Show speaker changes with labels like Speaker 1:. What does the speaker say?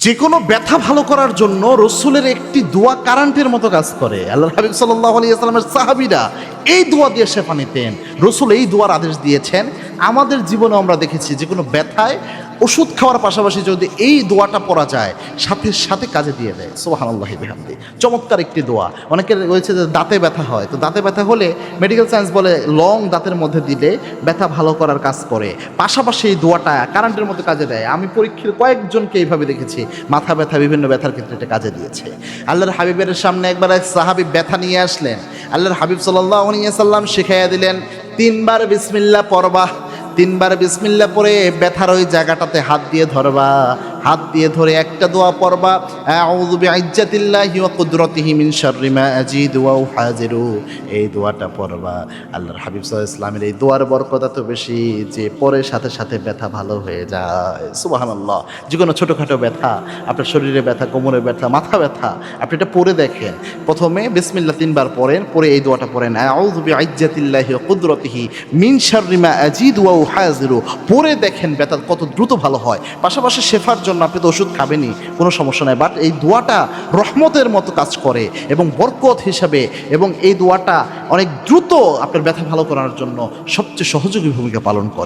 Speaker 1: যে কোনো ব্যথা ভালো করার জন্য রসুলের একটি দোয়া কারেন্টের মতো কাজ করে। আল্লাহ হাবিব সাল্লাল্লাহু আলাইহি ওয়াসাল্লামের সাহাবীরা এই দোয়া দিয়ে শেফা নিতেন। রসুল এই দোয়ার আদেশ দিয়েছেন। আমাদের জীবনে আমরা দেখেছি যে কোনো ব্যথায় ওষুধ খাওয়ার পাশাপাশি যদি এই দোয়াটা পড়া যায় সাথে সাথে কাজে দিয়ে দেয়। সুবহানাল্লাহি বিহামদি। চমৎকার একটি দোয়া। অনেকের রয়েছে যে দাঁতে ব্যথা হয়, তো দাঁতে ব্যথা হলে মেডিকেল সায়েন্স বলে লং দাঁতের মধ্যে দিলে ব্যথা ভালো করার কাজ করে। পাশাপাশি এই দোয়াটা কারেন্টের মতো কাজে দেয়। আমি পরীক্ষার কয়েকজনকে এইভাবে দেখেছি, মাথা ব্যথা বিভিন্ন ব্যথার ক্ষেত্রে এটা কাজে দিয়েছে। আল্লাহর হাবিবের সামনে একবার এক সাহাবী ব্যথা নিয়ে আসলেন। আল্লাহর হাবিব সাল্লাল্লাহু আলাইহি ওয়াসাল্লাম শিখাইয়া দিলেন, 3 বার বিসমিল্লাহ পড়বা। 3 বার বিসমিল্লাহ পরে ব্যথার ওই জায়গাটাতে হাত দিয়ে ধরবা। হাত দিয়ে ধরে একটা দোয়া পড়বা, আউযু বিইজ্জাতিল্লাহি ওয়া কুদরতিহি মিন শাররি মা আজিদু ওয়া উহাজিরু। এই দোয়াটা পড়বা। আল্লাহর হাবিব সাল্লাল্লাহু আলাইহি ওয়াসাল্লামের এই দোয়ার বরকত এত বেশি যে পরে সাথে সাথে ব্যথা ভালো হয়ে যায়। সুবহানাল্লাহ। যে কোনো ছোটোখাটো ব্যথা, আপনার শরীরে ব্যথা, কোমরে ব্যথা, মাথা ব্যথা, আপনি এটা পড়ে দেখেন। প্রথমে বিসমিল্লাহ 3 বার পড়েন, পরে এই দোয়াটা পড়েন, আউযু বিইজ্জাতিল্লাহি ওয়া কুদরতিহি মিন শাররি মা আজিদু ওয়া উহাজিরু। পরে দেখেন ব্যথা কত দ্রুত ভালো হয়। পাশাপাশি শেফার জন্য আপনি তো ওষুধ খাবেনই, কোনো সমস্যা নাই, বাট এই দোয়াটা রহমতের মতো কাজ করে এবং বরকত হিসাবে, এবং এই দোয়াটা অনেক দ্রুত আপনার ব্যথা ভালো করার জন্য সবচেয়ে সহযোগী ভূমিকা পালন করে।